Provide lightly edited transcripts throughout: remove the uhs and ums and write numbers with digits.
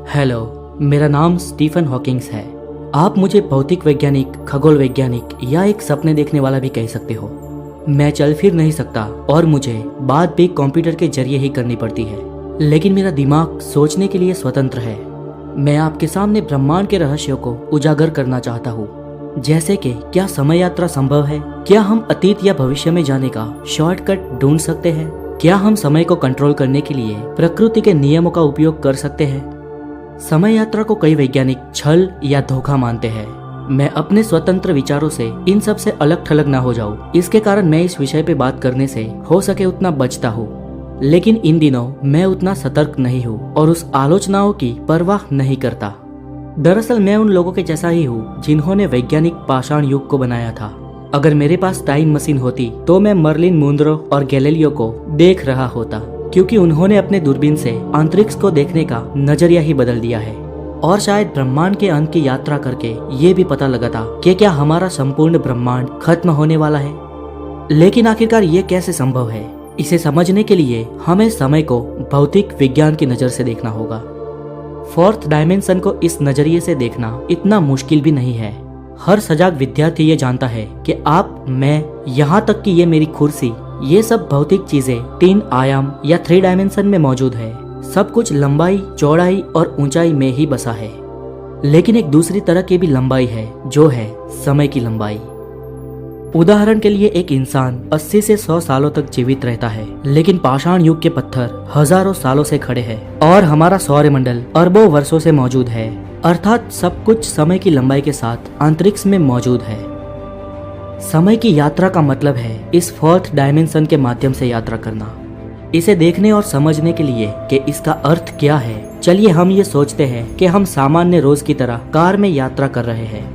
Hello, मेरा नाम Stephen Hawkins है। आप मुझे भौतिक वैज्ञानिक, खगोल वैज्ञानिक या एक सपने देखने वाला भी कह सकते हो। मैं चल फिर नहीं सकता और मुझे बात भी कंप्यूटर के जरिए ही करनी पड़ती है, लेकिन मेरा दिमाग सोचने के लिए स्वतंत्र है। मैं आपके सामने ब्रह्मांड के रहस्यों को उजागर करना चाहता हूँ, जैसे कि क्या समय यात्रा संभव है, क्या हम अतीत या भविष्य में जाने का शॉर्टकट ढूंढ सकते हैं, क्या हम समय को कंट्रोल करने के लिए प्रकृति के नियमों का उपयोग कर सकते हैं। समय यात्रा को कई वैज्ञानिक छल या धोखा मानते हैं। मैं अपने स्वतंत्र विचारों से इन सब से अलग थलग ना हो जाऊं, इसके कारण मैं इस विषय पे बात करने से हो सके उतना बचता हूँ। लेकिन इन दिनों मैं उतना सतर्क नहीं हूँ और उस आलोचनाओं की परवाह नहीं करता। दरअसल मैं उन लोगों के जैसा ही हूँ जिन्होंने वैज्ञानिक पाषाण युग को बनाया था। अगर मेरे पास टाइम मशीन होती तो मैं मर्लिन मुनरो और गैलीलियो को देख रहा होता, क्योंकि उन्होंने अपने दूरबीन से अंतरिक्ष को देखने का नजरिया ही बदल दिया है। और शायद ब्रह्मांड के अंत की यात्रा करके ये भी पता लगा था कि क्या हमारा संपूर्ण ब्रह्मांड खत्म होने वाला है। लेकिन आखिरकार ये कैसे संभव है, इसे समझने के लिए हमें समय को भौतिक विज्ञान की नजर से देखना होगा। फोर्थ डायमेंशन को इस नजरिए से देखना इतना मुश्किल भी नहीं है। हर सजाग विद्यार्थी ये जानता है कि आप, मैं, यहाँ तक कि ये मेरी कुर्सी, ये सब भौतिक चीजें 3 आयाम या 3 डायमेंशन में मौजूद है। सब कुछ लंबाई, चौड़ाई और ऊंचाई में ही बसा है। लेकिन एक दूसरी तरह की भी लंबाई है, जो है समय की लंबाई। उदाहरण के लिए एक इंसान 80 से 100 सालों तक जीवित रहता है, लेकिन पाषाण युग के पत्थर हजारों सालों से खड़े हैं और हमारा सौरमंडल अरबों वर्षों से मौजूद है। अर्थात सब कुछ समय की लंबाई के साथ अंतरिक्ष में मौजूद है। समय की यात्रा का मतलब है इस फोर्थ डायमेंशन के माध्यम से यात्रा करना। इसे देखने और समझने के लिए कि इसका अर्थ क्या है, चलिए हम ये सोचते हैं कि हम सामान्य रोज की तरह कार में यात्रा कर रहे हैं।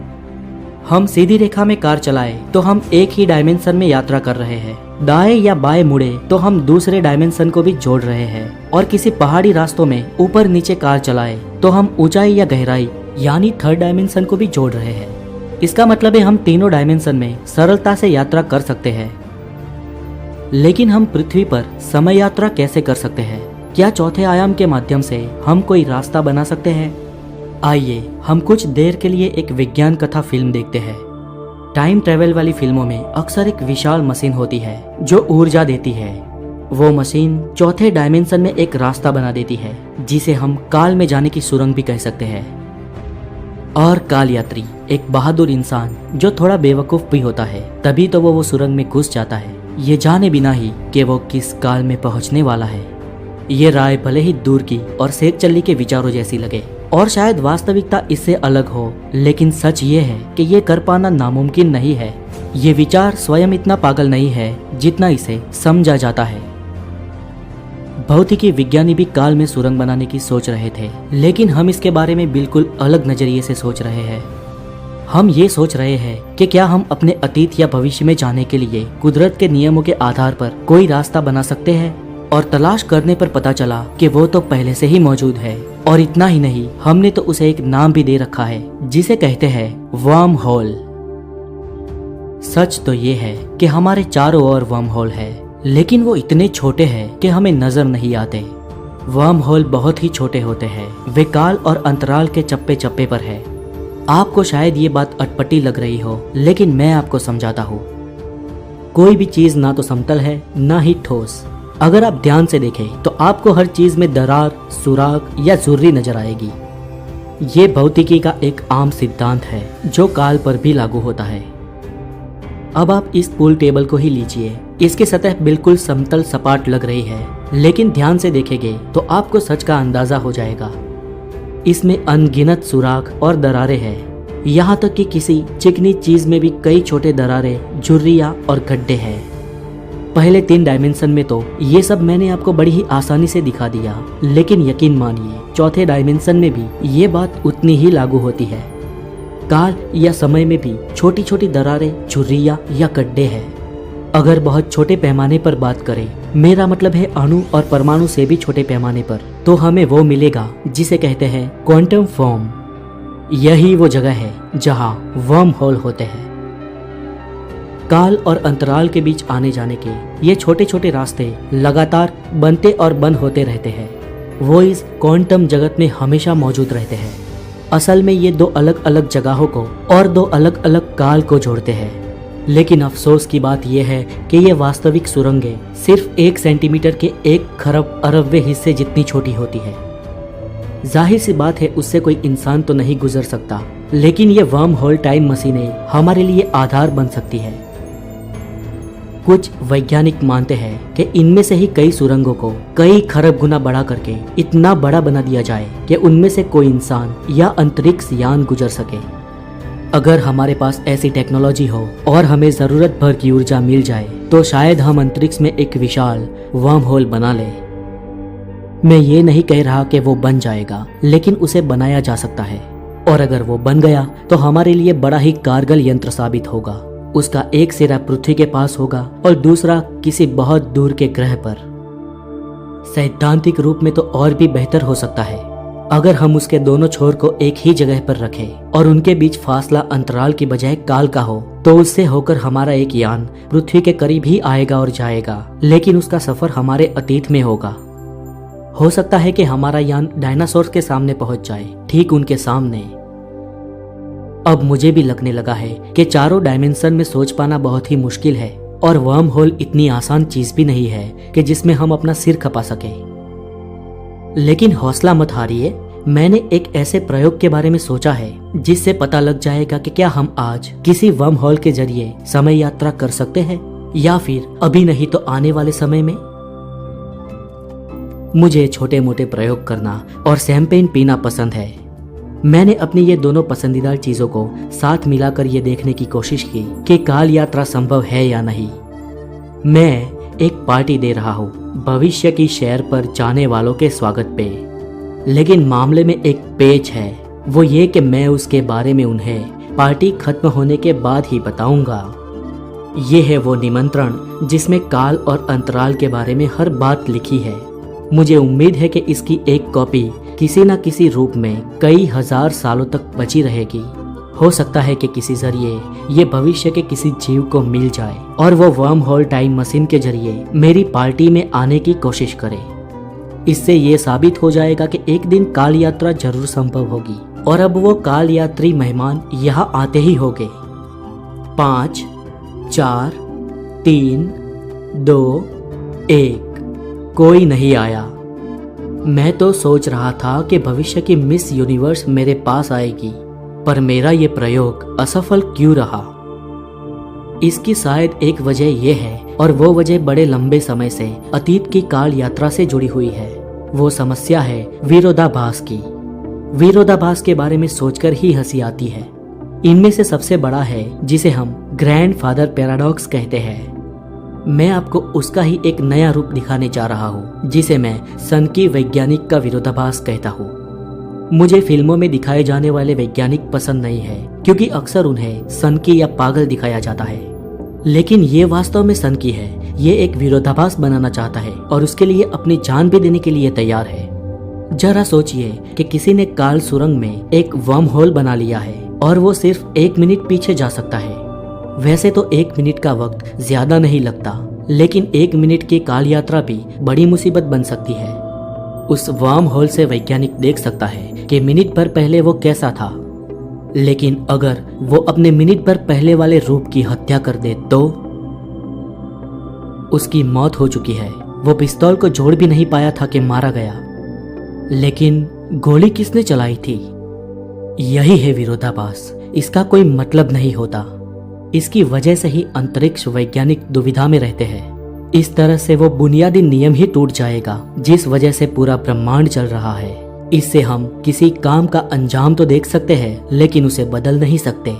हम सीधी रेखा में कार चलाए तो हम एक ही डायमेंशन में यात्रा कर रहे हैं। दाएं या बाएं मुड़े तो हम दूसरे डायमेंशन को भी जोड़ रहे हैं। और किसी पहाड़ी रास्तों में ऊपर नीचे कार चलाए तो हम ऊंचाई या गहराई यानी थर्ड डायमेंशन को भी जोड़ रहे हैं। इसका मतलब है हम तीनों डायमेंशन में सरलता से यात्रा कर सकते हैं। लेकिन हम पृथ्वी पर समय यात्रा कैसे कर सकते हैं? क्या चौथे आयाम के माध्यम से हम कोई रास्ता बना सकते हैं? आइए हम कुछ देर के लिए एक विज्ञान कथा फिल्म देखते हैं। टाइम ट्रेवल वाली फिल्मों में अक्सर एक विशाल मशीन होती है जो ऊर्जा देती है। वो मशीन चौथे डायमेंशन में एक रास्ता बना देती है, जिसे हम काल में जाने की सुरंग भी कह सकते हैं। और काल यात्री एक बहादुर इंसान जो थोड़ा बेवकूफ भी होता है, तभी तो वो सुरंग में घुस जाता है, ये जाने बिना ही कि वो किस काल में पहुंचने वाला है। ये राय भले ही दूर की और सेठ चल्ली के विचारों जैसी लगे और शायद वास्तविकता इससे अलग हो, लेकिन सच ये है कि ये कर पाना नामुमकिन नहीं है। ये विचार स्वयं इतना पागल नहीं है जितना इसे समझा जाता है। भौतिकी विज्ञानी भी काल में सुरंग बनाने की सोच रहे थे, लेकिन हम इसके बारे में बिल्कुल अलग नजरिए से सोच रहे हैं। हम ये सोच रहे हैं कि क्या हम अपने अतीत या भविष्य में जाने के लिए कुदरत के नियमों के आधार पर कोई रास्ता बना सकते हैं। और तलाश करने पर पता चला कि वो तो पहले से ही मौजूद है। और इतना ही नहीं, हमने तो उसे एक नाम भी दे रखा है, जिसे कहते हैं वर्म होल। सच तो ये है कि हमारे चारों ओर वर्म होल है, लेकिन वो इतने छोटे हैं कि हमें नजर नहीं आते। वर्म होल बहुत ही छोटे होते हैं, वे काल और अंतराल के चप्पे चप्पे पर है। आपको शायद ये बात अटपटी लग रही हो, लेकिन मैं आपको समझाता हूँ। कोई भी चीज ना तो समतल है ना ही ठोस। अगर आप ध्यान से देखें तो आपको हर चीज में दरार, सुराग या झुर्री नजर आएगी। ये भौतिकी का एक आम सिद्धांत है जो काल पर भी लागू होता है। अब आप इस पूल टेबल को ही लीजिए। इसकी सतह बिल्कुल समतल सपाट लग रही है, लेकिन ध्यान से देखेंगे तो आपको सच का अंदाजा हो जाएगा। इसमें अनगिनत सुराग और दरारें हैं। यहाँ तक कि किसी चिकनी चीज में भी कई छोटे दरारें, झुर्रियां और गड्ढे हैं। पहले 3 डायमेंशन में तो ये सब मैंने आपको बड़ी ही आसानी से दिखा दिया, लेकिन यकीन मानिए चौथे डायमेंशन में भी ये बात उतनी ही लागू होती है। काल या समय में भी छोटी छोटी दरारें, झुर्रियां या गड्ढे हैं। अगर बहुत छोटे पैमाने पर बात करें, मेरा मतलब है अणु और परमाणु से भी छोटे पैमाने पर, तो हमें वो मिलेगा जिसे कहते हैं क्वांटम फॉर्म। यही वो जगह है जहां वर्म होल होते हैं। काल और अंतराल के बीच आने जाने के ये छोटे छोटे रास्ते लगातार बनते और बंद होते रहते हैं। वो इस क्वांटम जगत में हमेशा मौजूद रहते हैं। असल में ये दो अलग अलग जगहों को और दो अलग अलग काल को जोड़ते हैं। लेकिन अफसोस की बात यह है कि ये वास्तविक सुरंगें सिर्फ 1 सेंटीमीटर के 1 खरब अरबवें हिस्से जितनी छोटी होती है। जाहिर सी बात है उससे कोई इंसान तो नहीं गुजर सकता, लेकिन ये वर्म होल टाइम मशीनें हमारे लिए आधार बन सकती है। कुछ वैज्ञानिक मानते हैं कि इनमें से ही कई सुरंगों को कई खरब गुना बड़ा करके इतना बड़ा बना दिया जाए कि उनमें से कोई इंसान या अंतरिक्ष यान गुजर सके। अगर हमारे पास ऐसी टेक्नोलॉजी हो और हमें जरूरत भर की ऊर्जा मिल जाए तो शायद हम अंतरिक्ष में एक विशाल वर्म होल बना ले। मैं ये नहीं कह रहा कि वो बन जाएगा, लेकिन उसे बनाया जा सकता है, और अगर वो बन गया तो हमारे लिए बड़ा ही कारगर यंत्र साबित होगा। उसका एक सिरा पृथ्वी के पास होगा और दूसरा किसी बहुत दूर के ग्रह पर। सैद्धांतिक रूप में तो और भी बेहतर हो सकता है अगर हम उसके दोनों छोर को एक ही जगह पर रखें और उनके बीच फासला अंतराल की बजाय काल का हो, तो उससे होकर हमारा एक यान पृथ्वी के करीब ही आएगा और जाएगा, लेकिन उसका सफर हमारे अतीत में होगा। हो सकता है कि हमारा यान डायनासोर के सामने पहुंच जाए, ठीक उनके सामने। अब मुझे भी लगने लगा है कि चारों डायमेंशन में सोच पाना बहुत ही मुश्किल है, और वर्म होल इतनी आसान चीज भी नहीं है कि जिसमें हम अपना सिर खपा सके। लेकिन हौसला मत हारिए, मैंने एक ऐसे प्रयोग के बारे में सोचा है जिससे पता लग जाएगा कि क्या हम आज किसी वर्म होल के जरिए समय यात्रा कर सकते हैं, या फिर अभी नहीं तो आने वाले समय में। मुझे छोटे मोटे प्रयोग करना और शैंपेन पीना पसंद है। मैंने अपनी ये दोनों पसंदीदा चीजों को साथ मिलाकर ये देखने की कोशिश की कि काल यात्रा संभव है या नहीं। मैं एक पार्टी दे रहा हूँ भविष्य की शहर पर जाने वालों के स्वागत पे, लेकिन मामले में एक पेच है। वो ये कि मैं उसके बारे में उन्हें पार्टी खत्म होने के बाद ही बताऊंगा। ये है वो निमंत्रण जिसमें काल और अंतराल के बारे में हर बात लिखी है। मुझे उम्मीद है कि इसकी एक कॉपी किसी न किसी रूप में कई हजार सालों तक बची रहेगी। हो सकता है कि किसी जरिए ये भविष्य के किसी जीव को मिल जाए और वो वर्म होल टाइम मशीन के जरिए मेरी पार्टी में आने की कोशिश करे। इससे ये साबित हो जाएगा कि एक दिन काल यात्रा जरूर संभव होगी, और अब वो काल यात्री मेहमान यहाँ आते ही होंगे। 5, 4, 3, 2, 1 कोई नहीं आया। मैं तो सोच रहा था कि भविष्य की मिस यूनिवर्स मेरे पास आएगी, पर मेरा ये प्रयोग असफल क्यों रहा? इसकी शायद एक वजह यह है, और वो वजह बड़े लंबे समय से अतीत की काल यात्रा से जुड़ी हुई है। वो समस्या है विरोधाभास की। विरोधाभास के बारे में सोचकर ही हंसी आती है। इनमें से सबसे बड़ा है जिसे हम ग्रैंडफादर पैराडॉक्स कहते हैं। मैं आपको उसका ही एक नया रूप दिखाने जा रहा हूँ, जिसे मैं सन की वैज्ञानिक का विरोधाभास कहता हूँ। मुझे फिल्मों में दिखाए जाने वाले वैज्ञानिक पसंद नहीं है, क्योंकि अक्सर उन्हें सनकी या पागल दिखाया जाता है, लेकिन ये वास्तव में सनकी है। ये एक विरोधाभास बनाना चाहता है और उसके लिए अपनी जान भी देने के लिए तैयार है। जरा सोचिए कि किसी ने काल सुरंग में एक वर्म होल बना लिया है और वो सिर्फ 1 मिनट पीछे जा सकता है। वैसे तो 1 मिनट का वक्त ज्यादा नहीं लगता, लेकिन 1 मिनट की काल यात्रा भी बड़ी मुसीबत बन सकती है। उस वर्म होल से वैज्ञानिक देख सकता है कि मिनट भर पहले वो कैसा था, लेकिन अगर वो अपने मिनट भर पहले वाले रूप की हत्या कर दे तो उसकी मौत हो चुकी है। वो पिस्तौल को जोड़ भी नहीं पाया था कि मारा गया, लेकिन गोली किसने चलाई थी? यही है विरोधाभास। इसका कोई मतलब नहीं होता। इसकी वजह से ही अंतरिक्ष वैज्ञानिक दुविधा में रहते हैं। इस तरह से वो बुनियादी नियम ही टूट जाएगा जिस वजह से पूरा ब्रह्मांड चल रहा है। इससे हम किसी काम का अंजाम तो देख सकते हैं, लेकिन उसे बदल नहीं सकते।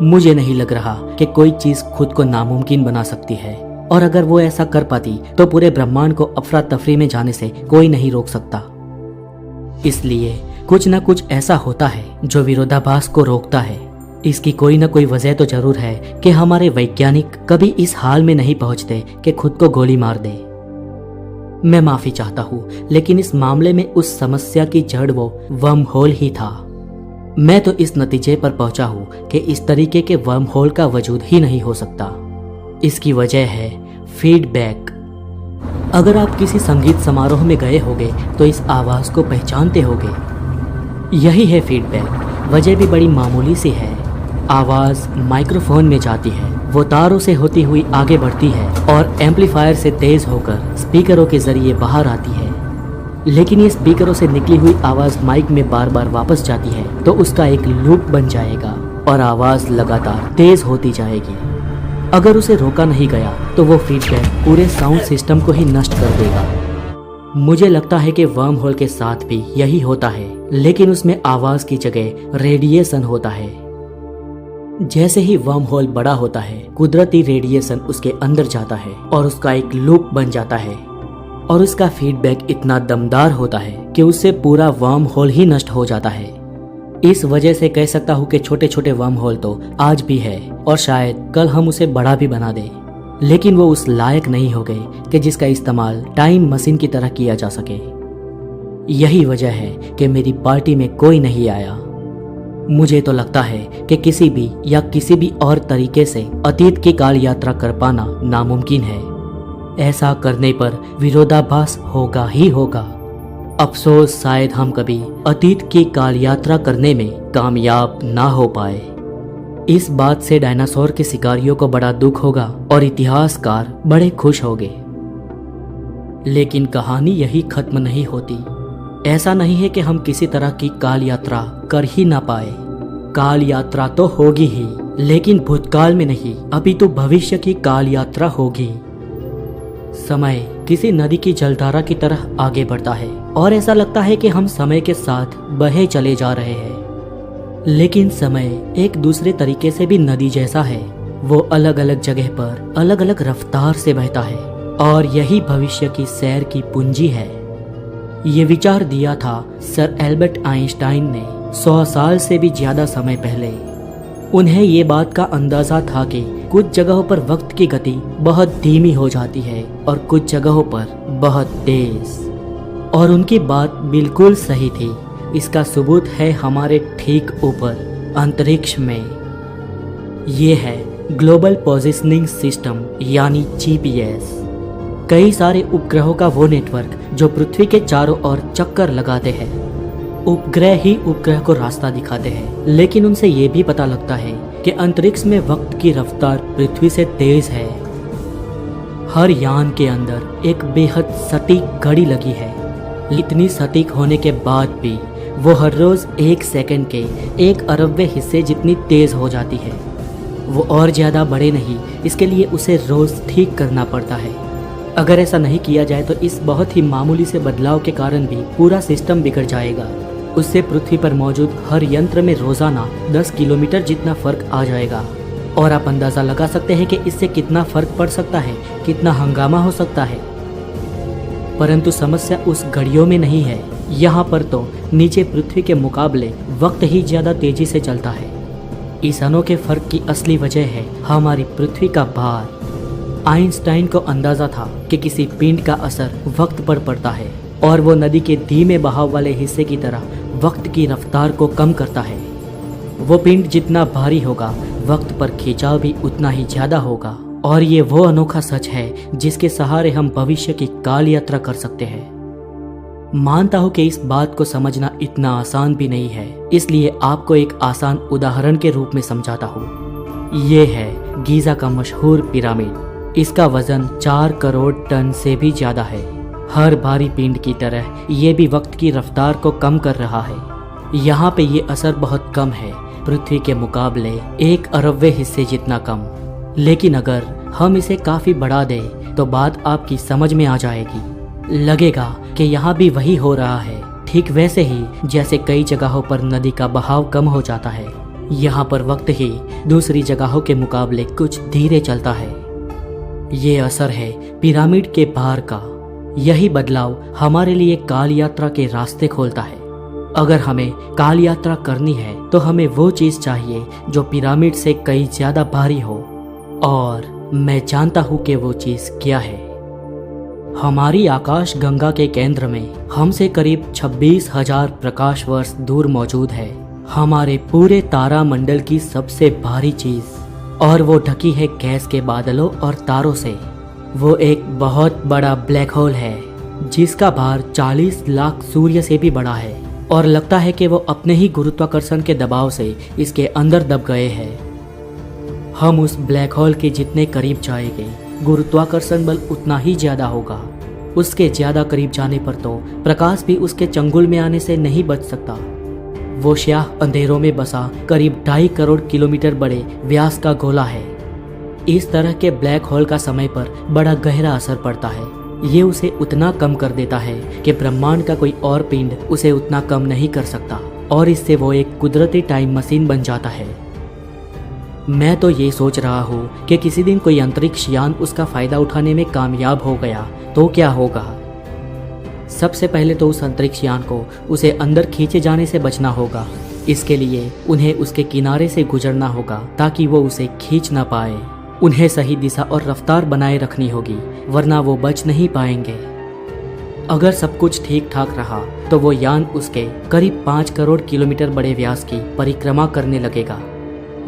मुझे नहीं लग रहा कि कोई चीज खुद को नामुमकिन बना सकती है, और अगर वो ऐसा कर पाती तो पूरे ब्रह्मांड को अफरा तफरी में जाने से कोई नहीं रोक सकता। इसलिए कुछ न कुछ ऐसा होता है जो विरोधाभास को रोकता है। इसकी कोई न कोई वजह तो जरूर है कि हमारे वैज्ञानिक कभी इस हाल में नहीं पहुंचते कि खुद को गोली मार दे। मैं माफी चाहता हूँ, लेकिन इस मामले में उस समस्या की जड़ वो वर्म होल ही था। मैं तो इस नतीजे पर पहुंचा हूँ कि इस तरीके के वर्म होल का वजूद ही नहीं हो सकता। इसकी वजह है फीडबैक। अगर आप किसी संगीत समारोह में गए होंगे तो इस आवाज़ को पहचानते होंगे। यही है फीडबैक। वजह भी बड़ी मामूली सी है। आवाज़ माइक्रोफोन में जाती है, वो तारों से होती हुई आगे बढ़ती है और एम्पलीफायर से तेज़ होकर स्पीकरों के ज़रिए बाहर आती है। लेकिन ये स्पीकरों से निकली हुई आवाज़ माइक में बार बार वापस जाती है तो उसका एक लूप बन जाएगा और आवाज़ लगातार तेज़ होती जाएगी। अगर उसे रोका नहीं गया तो वो फीडबैक पूरे साउंड सिस्टम को ही नष्ट कर देगा। मुझे लगता है कि वर्म होल के साथ भी यही होता है, लेकिन उसमें आवाज़ की जगह रेडिएशन होता है। जैसे ही वर्म होल बड़ा होता है, कुदरती रेडिएशन उसके अंदर जाता है और उसका एक लूप बन जाता है और उसका फीडबैक इतना दमदार होता है कि उससे पूरा वर्म होल ही नष्ट हो जाता है। इस वजह से कह सकता हूँ कि छोटे छोटे वर्म होल तो आज भी है और शायद कल हम उसे बड़ा भी बना दें, लेकिन वो उस लायक नहीं हो गए कि जिसका इस्तेमाल टाइम मशीन की तरह किया जा सके। यही वजह है कि मेरी पार्टी में कोई नहीं आया। मुझे तो लगता है कि किसी भी और तरीके से अतीत की काल यात्रा कर पाना नामुमकिन है। ऐसा करने पर विरोधाभास होगा ही होगा। अफसोस शायद हम कभी अतीत की काल यात्रा करने में कामयाब ना हो पाए। इस बात से डायनासोर के शिकारियों को बड़ा दुख होगा और इतिहासकार बड़े खुश होंगे। लेकिन कहानी यही खत्म नहीं होती। ऐसा नहीं है कि हम किसी तरह की काल यात्रा कर ही ना पाए। काल यात्रा तो होगी ही, लेकिन भूतकाल में नहीं, अपितु भविष्य की काल यात्रा होगी। समय किसी नदी की जलधारा की तरह आगे बढ़ता है और ऐसा लगता है कि हम समय के साथ बहे चले जा रहे हैं, लेकिन समय एक दूसरे तरीके से भी नदी जैसा है। वो अलग अलग जगह पर अलग अलग रफ्तार से बहता है और यही भविष्य की सैर की पूंजी है। ये विचार दिया था सर एल्बर्ट आइंस्टाइन ने 100 साल से भी ज्यादा समय पहले। उन्हें ये बात का अंदाजा था कि कुछ जगहों पर वक्त की गति बहुत धीमी हो जाती है और कुछ जगहों पर बहुत तेज। और उनकी बात बिल्कुल सही थी। इसका सबूत है हमारे ठीक ऊपर अंतरिक्ष में। ये है ग्लोबल पोजिशनिंग सिस्टम यानी जीपीएस। कई सारे उपग्रहों का वो नेटवर्क जो पृथ्वी के चारों ओर चक्कर लगाते हैं। उपग्रह ही उपग्रह को रास्ता दिखाते हैं, लेकिन उनसे ये भी पता लगता है कि अंतरिक्ष में वक्त की रफ्तार पृथ्वी से तेज है। हर यान के अंदर एक बेहद सटीक घड़ी लगी है। इतनी सटीक होने के बाद भी वो हर रोज 1 सेकंड के 1 अरबवें हिस्से जितनी तेज हो जाती है। वो और ज्यादा बढ़े नहीं, इसके लिए उसे रोज ठीक करना पड़ता है। अगर ऐसा नहीं किया जाए तो इस बहुत ही मामूली से बदलाव के कारण भी पूरा सिस्टम बिगड़ जाएगा। उससे पृथ्वी पर मौजूद हर यंत्र में रोजाना 10 किलोमीटर जितना फर्क आ जाएगा। और आप अंदाजा लगा सकते हैं कि इससे कितना फर्क पड़ सकता है, कितना हंगामा हो सकता है। परंतु समस्या उस घड़ियों में नहीं है। यहाँ पर तो नीचे पृथ्वी के मुकाबले वक्त ही ज्यादा तेजी से चलता है। इस अनोखे फर्क की असली वजह है हमारी पृथ्वी का भार। आइंस्टाइन को अंदाजा था कि किसी पिंड का असर वक्त पर पड़ता है और वो नदी के धीमे बहाव वाले हिस्से की तरह वक्त की रफ्तार को कम करता है। वो पिंड जितना भारी होगा, वक्त पर खिंचाव भी उतना ही ज्यादा होगा। और ये वो अनोखा सच है जिसके सहारे हम भविष्य की काल यात्रा कर सकते हैं। मानता हूँ कि इस बात को समझना इतना आसान भी नहीं है, इसलिए आपको एक आसान उदाहरण के रूप में समझाता हूँ। ये है गीजा का मशहूर पिरामिड। इसका वजन 4 करोड़ टन से भी ज्यादा है। हर भारी पिंड की तरह ये भी वक्त की रफ्तार को कम कर रहा है। यहाँ पे ये असर बहुत कम है, पृथ्वी के मुकाबले 1 अरबवें हिस्से जितना कम। लेकिन अगर हम इसे काफी बढ़ा दें तो बात आपकी समझ में आ जाएगी। लगेगा कि यहाँ भी वही हो रहा है, ठीक वैसे ही जैसे कई जगहों पर नदी का बहाव कम हो जाता है। यहाँ पर वक्त ही दूसरी जगहों के मुकाबले कुछ धीरे चलता है। ये असर है पिरामिड के भार का। यही बदलाव हमारे लिए काल यात्रा के रास्ते खोलता है। अगर हमें काल यात्रा करनी है तो हमें वो चीज चाहिए जो पिरामिड से कई ज्यादा भारी हो, और मैं जानता हूँ कि वो चीज क्या है। हमारी आकाश गंगा के केंद्र में हमसे करीब 26,000 प्रकाश वर्ष दूर मौजूद है हमारे पूरे तारा मंडल की सबसे भारी चीज, और वो ढकी है गैस के बादलों और तारों से। वो एक बहुत बड़ा ब्लैक होल है जिसका भार 40 लाख सूर्य से भी बड़ा है और लगता है कि वो अपने ही गुरुत्वाकर्षण के दबाव से इसके अंदर दब गए हैं। हम उस ब्लैक होल के जितने करीब जाएंगे गुरुत्वाकर्षण बल उतना ही ज्यादा होगा। उसके ज्यादा करीब जाने पर तो प्रकाश भी उसके चंगुल में आने से नहीं बच सकता। वो स्याह अंधेरों में बसा करीब 2.5 करोड़ किलोमीटर बड़े व्यास का गोला है। इस तरह के ब्लैक होल का समय पर बड़ा गहरा असर पड़ता है। ये उसे उतना कम कर देता है कि ब्रह्मांड का कोई और पिंड उसे उतना कम नहीं कर सकता और इससे वो एक कुदरती टाइम मशीन बन जाता है। मैं तो ये सोच रहा हूँ कि किसी दिन कोई अंतरिक्ष यान उसका फायदा उठाने में कामयाब हो गया तो क्या होगा। सबसे पहले तो उस अंतरिक्ष यान को उसे अंदर खींचे जाने से बचना होगा। इसके लिए उन्हें उसके किनारे से गुजरना होगा ताकि वो उसे खींच ना पाए। उन्हें सही दिशा और रफ्तार बनाए रखनी होगी वरना वो बच नहीं पाएंगे। अगर सब कुछ ठीक ठाक रहा तो वो यान उसके करीब 5 करोड़ किलोमीटर बड़े व्यास की परिक्रमा करने लगेगा।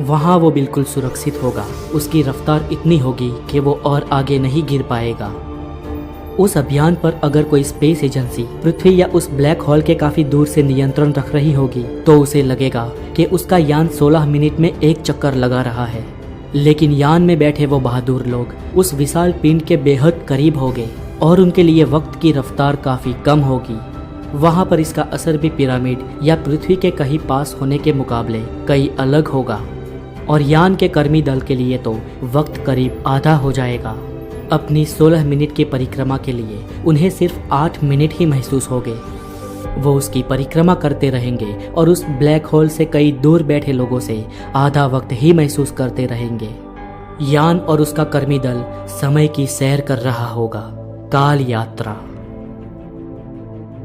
वहाँ वो बिल्कुल सुरक्षित होगा। उसकी रफ्तार इतनी होगी कि वो और आगे नहीं गिर पाएगा। उस अभियान पर अगर कोई स्पेस एजेंसी पृथ्वी या उस ब्लैक होल के काफी दूर से नियंत्रण रख रही होगी तो उसे लगेगा कि उसका यान 16 मिनट में एक चक्कर लगा रहा है। लेकिन यान में बैठे वो बहादुर लोग उस विशाल पिंड के बेहद करीब होंगे और उनके लिए वक्त की रफ्तार काफी कम होगी। वहां पर इसका असर भी पिरामिड या पृथ्वी के कहीं पास होने के मुकाबले कई अलग होगा और यान के कर्मी दल के लिए तो वक्त करीब आधा हो जाएगा। अपनी 16 मिनट की परिक्रमा के लिए उन्हें सिर्फ 8 मिनट ही महसूस होंगे। वो उसकी परिक्रमा करते रहेंगे और उस ब्लैक होल से कई दूर बैठे लोगों से आधा वक्त ही महसूस करते रहेंगे। यान और उसका कर्मी दल समय की सैर कर रहा होगा। काल यात्रा।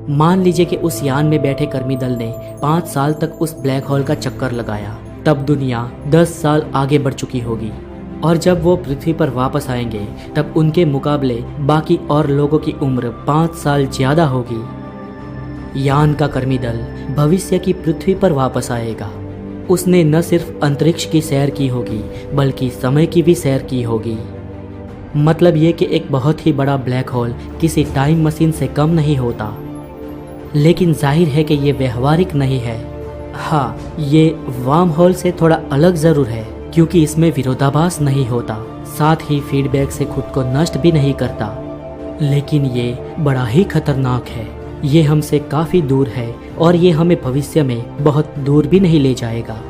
मान लीजिए कि उस यान में बैठे कर्मी दल ने 5 साल तक उस ब्लैक होल का चक्कर लगाया, तब दुनिया 10 साल आगे बढ़ चुकी होगी और जब वो पृथ्वी पर वापस आएंगे तब उनके मुकाबले बाकी और लोगों की उम्र 5 साल ज्यादा होगी। यान का कर्मी दल भविष्य की पृथ्वी पर वापस आएगा। उसने न सिर्फ अंतरिक्ष की सैर की होगी बल्कि समय की भी सैर की होगी। मतलब ये कि एक बहुत ही बड़ा ब्लैक होल किसी टाइम मशीन से कम नहीं होता। लेकिन जाहिर है कि ये व्यवहारिक नहीं है। हाँ, ये वार्म होल से थोड़ा अलग जरूर है क्योंकि इसमें विरोधाभास नहीं होता, साथ ही फीडबैक से खुद को नष्ट भी नहीं करता। लेकिन ये बड़ा ही खतरनाक है। ये हमसे काफी दूर है और ये हमें भविष्य में बहुत दूर भी नहीं ले जाएगा।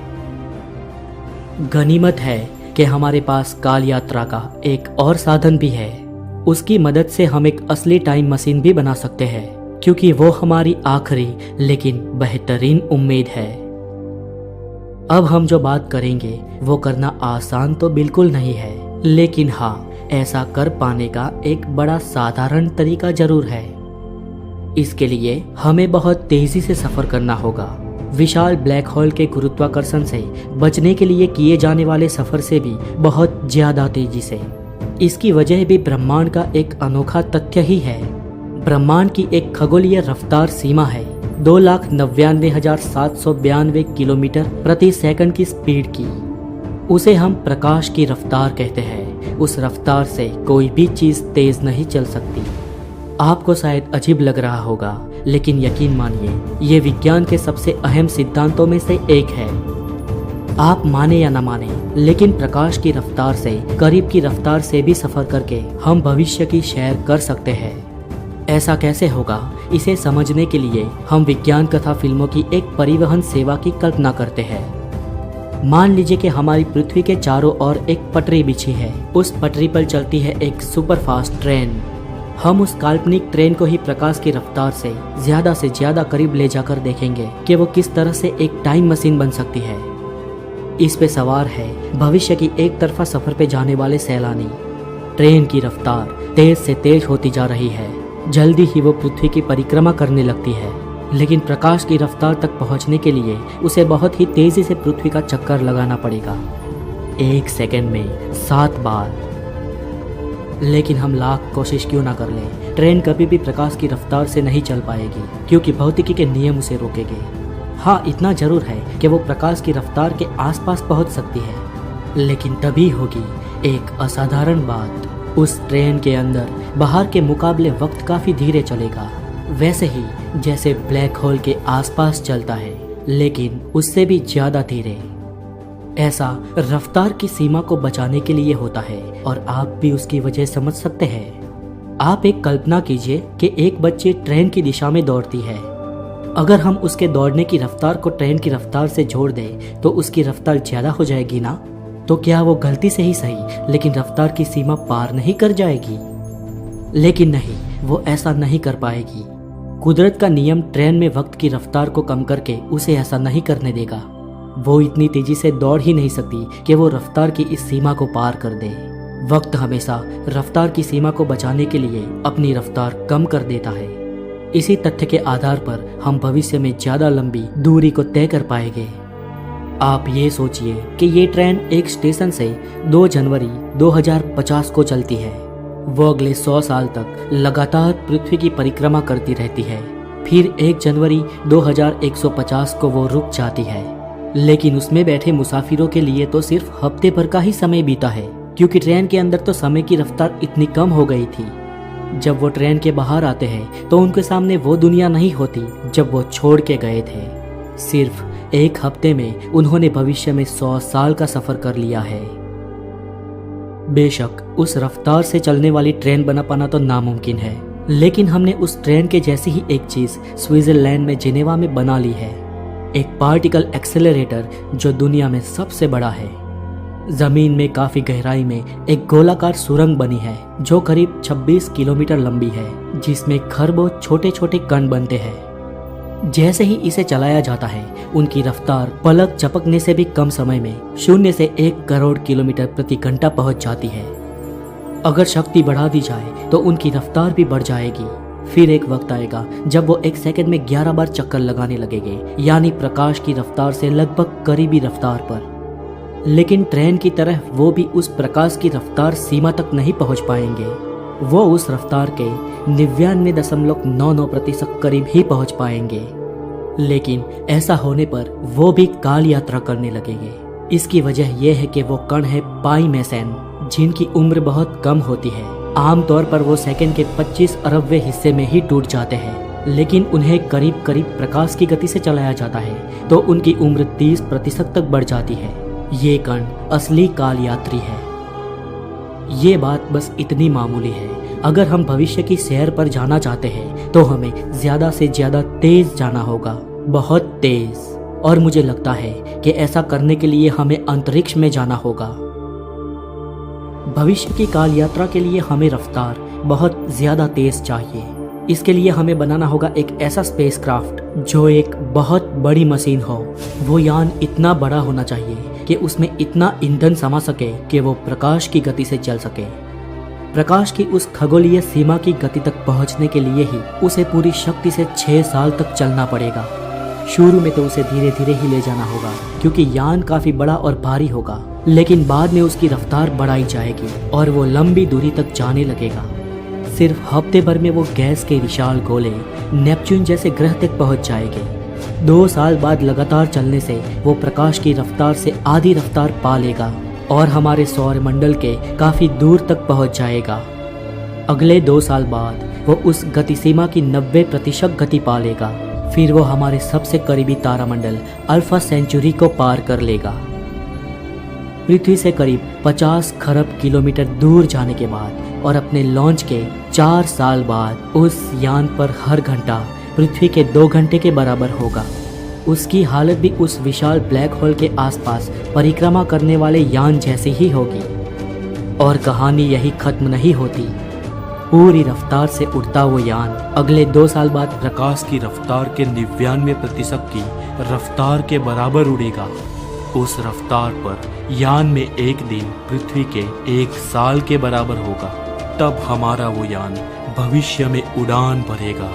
गनीमत है कि हमारे पास काल यात्रा का एक और साधन भी है। उसकी मदद से हम एक असली टाइम मशीन भी बना सकते हैं क्योंकि वो हमारी आखिरी लेकिन बेहतरीन उम्मीद है। अब हम जो बात करेंगे वो करना आसान तो बिल्कुल नहीं है, लेकिन हाँ, ऐसा कर पाने का एक बड़ा साधारण तरीका जरूर है। इसके लिए हमें बहुत तेजी से सफर करना होगा। विशाल ब्लैक होल के गुरुत्वाकर्षण से बचने के लिए किए जाने वाले सफर से भी बहुत ज्यादा तेजी से। इसकी वजह भी ब्रह्मांड का एक अनोखा तथ्य ही है। ब्रह्मांड की एक खगोलीय रफ्तार सीमा है 2,99,792 किलोमीटर प्रति सेकंड की स्पीड की। उसे हम प्रकाश की रफ्तार कहते हैं। उस रफ्तार से कोई भी चीज तेज नहीं चल सकती। आपको शायद अजीब लग रहा होगा, लेकिन यकीन मानिए ये विज्ञान के सबसे अहम सिद्धांतों में से एक है। आप माने या ना माने, लेकिन प्रकाश की रफ्तार से करीब की रफ्तार से भी सफर करके हम भविष्य की सैर कर सकते हैं। ऐसा कैसे होगा, इसे समझने के लिए हम विज्ञान कथा फिल्मों की एक परिवहन सेवा की कल्पना करते हैं। मान लीजिए कि हमारी पृथ्वी के चारों ओर एक पटरी बिछी है। उस पटरी पर चलती है एक सुपरफास्ट ट्रेन। हम उस काल्पनिक ट्रेन को ही प्रकाश की रफ्तार से ज्यादा करीब ले जाकर देखेंगे कि वो किस तरह से एक टाइम मशीन बन सकती है। इस पे सवार है भविष्य की एक तरफा सफर पे जाने वाले सैलानी। ट्रेन की रफ्तार तेज से तेज होती जा रही है। जल्दी ही वो पृथ्वी की परिक्रमा करने लगती है, लेकिन प्रकाश की रफ्तार तक पहुंचने के लिए उसे बहुत ही तेजी से पृथ्वी का चक्कर लगाना पड़ेगा, 1 सेकंड में 7 बार। लेकिन हम लाख कोशिश क्यों ना कर लें, ट्रेन कभी भी प्रकाश की रफ्तार से नहीं चल पाएगी क्योंकि भौतिकी के नियम उसे रोकेंगे। हाँ, इतना जरूर है कि वो प्रकाश की रफ्तार के आसपास पहुंच सकती है, लेकिन तभी होगी एक असाधारण बात। उस ट्रेन के अंदर बाहर के मुकाबले वक्त काफी धीरे चलेगा, वैसे ही जैसे ब्लैक होल के आसपास चलता है, लेकिन उससे भी ज्यादा धीरे। ऐसा रफ्तार की सीमा को बचाने के लिए होता है और आप भी उसकी वजह समझ सकते हैं। आप एक कल्पना कीजिए कि एक बच्ची ट्रेन की दिशा में दौड़ती है। अगर हम उसके दौड़ने की रफ्तार को ट्रेन की रफ्तार से जोड़ दें तो उसकी रफ्तार ज्यादा हो जाएगी ना? तो क्या वो गलती से ही सही लेकिन रफ्तार की सीमा पार नहीं कर जाएगी? लेकिन नहीं, वो ऐसा नहीं कर पाएगी। कुदरत का नियम ट्रेन में वक्त की रफ्तार को कम करके उसे ऐसा नहीं करने देगा। वो इतनी तेजी से दौड़ ही नहीं सकती कि वो रफ्तार की इस सीमा को पार कर दे। वक्त हमेशा रफ्तार की सीमा को बचाने के लिए अपनी रफ्तार कम कर देता है। इसी तथ्य के आधार पर हम भविष्य में ज्यादा लंबी दूरी को तय कर पाएंगे। आप ये सोचिए कि ये ट्रेन एक स्टेशन से 2 जनवरी 2050 को चलती है। वो अगले 100 साल तक लगातार पृथ्वी की परिक्रमा करती रहती है। फिर 1 जनवरी 2150 को वो रुक जाती है। लेकिन उसमें बैठे मुसाफिरों के लिए तो सिर्फ हफ्ते भर का ही समय बीता है, क्योंकि ट्रेन के अंदर तो समय की रफ्तार इतनी कम हो गई थी। जब वो ट्रेन के बाहर आते हैं तो उनके सामने वो दुनिया नहीं होती जब वो छोड़ के गए थे। सिर्फ 1 हफ्ते में उन्होंने भविष्य में 100 साल का सफर कर लिया है। बेशक उस रफ्तार से चलने वाली ट्रेन बना पाना तो नामुमकिन है, लेकिन हमने उस ट्रेन के जैसी ही एक चीज स्विट्जरलैंड में जिनेवा में बना ली है। एक पार्टिकल एक्सेलरेटर जो दुनिया में सबसे बड़ा है। जमीन में काफी गहराई में एक गोलाकार सुरंग बनी है जो करीब 26 किलोमीटर लंबी है, जिसमें खरबों छोटे छोटे कण बनते हैं। जैसे ही इसे चलाया जाता है उनकी रफ्तार पलक झपकने से भी कम समय में 0 से 1 करोड़ किलोमीटर प्रति घंटा पहुंच जाती है। अगर शक्ति बढ़ा दी जाए तो उनकी रफ्तार भी बढ़ जाएगी। फिर एक वक्त आएगा जब वो 1 सेकंड में 11 बार चक्कर लगाने लगेंगे, यानी प्रकाश की रफ्तार से लगभग करीबी रफ्तार पर। लेकिन ट्रेन की तरह वो भी उस प्रकाश की रफ्तार सीमा तक नहीं पहुंच पाएंगे। वो उस रफ्तार के 99.99% करीब ही पहुंच पाएंगे। लेकिन ऐसा होने पर वो भी काल यात्रा करने लगेंगे। इसकी वजह यह है कि वो कण है पाई मेसन, जिनकी उम्र बहुत कम होती है। आमतौर पर वो सेकंड के 25 अरबवें हिस्से में ही टूट जाते हैं, लेकिन उन्हें करीब करीब प्रकाश की गति से चलाया जाता है तो उनकी उम्र 30% तक बढ़ जाती है। ये कण असली काल यात्री है। ये बात बस इतनी मामूली है। अगर हम भविष्य की सैर पर जाना चाहते हैं तो हमें ज्यादा से ज्यादा तेज जाना होगा, बहुत तेज। और मुझे लगता है कि ऐसा करने के लिए हमें अंतरिक्ष में जाना होगा। भविष्य की काल यात्रा के लिए हमें रफ्तार बहुत ज्यादा तेज चाहिए। इसके लिए हमें बनाना होगा एक ऐसा स्पेसक्राफ्ट जो एक बहुत बड़ी मशीन हो। वो यान इतना बड़ा होना चाहिए कि उसमें इतना ईंधन समा सके कि वो प्रकाश की गति से चल सके। प्रकाश की उस खगोलीय सीमा की गति तक पहुंचने के लिए ही उसे पूरी शक्ति से 6 साल तक चलना पड़ेगा। शुरू में तो उसे धीरे धीरे ही ले जाना होगा, क्योंकि यान काफी बड़ा और भारी होगा, लेकिन बाद में उसकी रफ्तार बढ़ाई जाएगी और वो लंबी दूरी तक जाने लगेगा। सिर्फ हफ्ते भर में वो गैस के विशाल गोले नेपच्यून जैसे ग्रह तक पहुंच जाएंगे। 2 साल बाद लगातार चलने से वो प्रकाश की रफ्तार से आधी रफ्तार पा लेगा और हमारे सौर मंडल के काफी दूर तक पहुंच जाएगा। अगले 2 साल बाद वो उस गति सीमा की 90% गति पा लेगा। फिर वो हमारे सबसे करीबी तारामंडल अल्फा सेंचुरी को पार कर लेगा। पृथ्वी से करीब 50 खरब किलोमीटर दूर जाने के बाद और अपने लॉन्च के 4 साल बाद उस यान पर हर घंटा पृथ्वी के 2 घंटे के बराबर होगा। उसकी हालत भी उस विशाल ब्लैक होल के आसपास परिक्रमा करने वाले यान जैसी ही होगी। और कहानी यही खत्म नहीं होती। पूरी रफ्तार से उड़ता वो यान अगले 2 साल बाद प्रकाश की रफ्तार के 99% की रफ्तार के बराबर उड़ेगा। उस रफ्तार पर यान में एक दिन पृथ्वी के 1 साल के बराबर होगा। तब हमारा वो यान भविष्य में उड़ान भरेगा।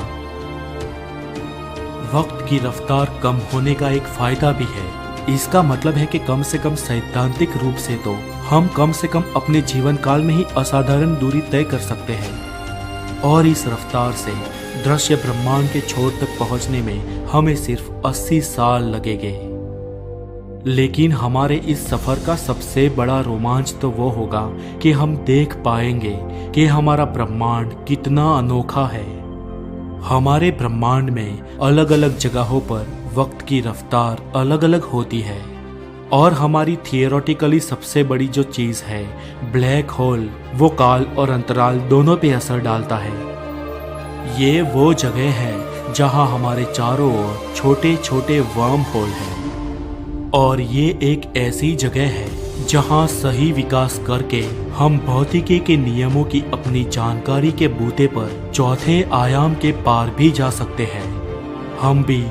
वक्त की रफ्तार कम होने का एक फायदा भी है। इसका मतलब है कि कम से कम सैद्धांतिक रूप से तो हम कम से कम अपने जीवन काल में ही असाधारण दूरी तय कर सकते हैं। और इस रफ्तार से दृश्य ब्रह्मांड के छोर तक पहुंचने में हमें सिर्फ 80 साल लगेंगे। लेकिन हमारे इस सफर का सबसे बड़ा रोमांच तो वो होगा कि हम देख पाएंगे कि हमारा ब्रह्मांड कितना अनोखा है। हमारे ब्रह्मांड में अलग अलग जगहों पर वक्त की रफ्तार अलग अलग होती है और हमारी थियोरेटिकली सबसे बड़ी जो चीज़ है ब्लैक होल, वो काल और अंतराल दोनों पे असर डालता है। ये वो जगह है जहां हमारे चारों ओर छोटे छोटे वर्म होल हैं और ये एक ऐसी जगह है जहां सही विकास करके हम भौतिकी के नियमों की अपनी जानकारी के बूते पर चौथे आयाम के पार भी जा सकते हैं। हम भी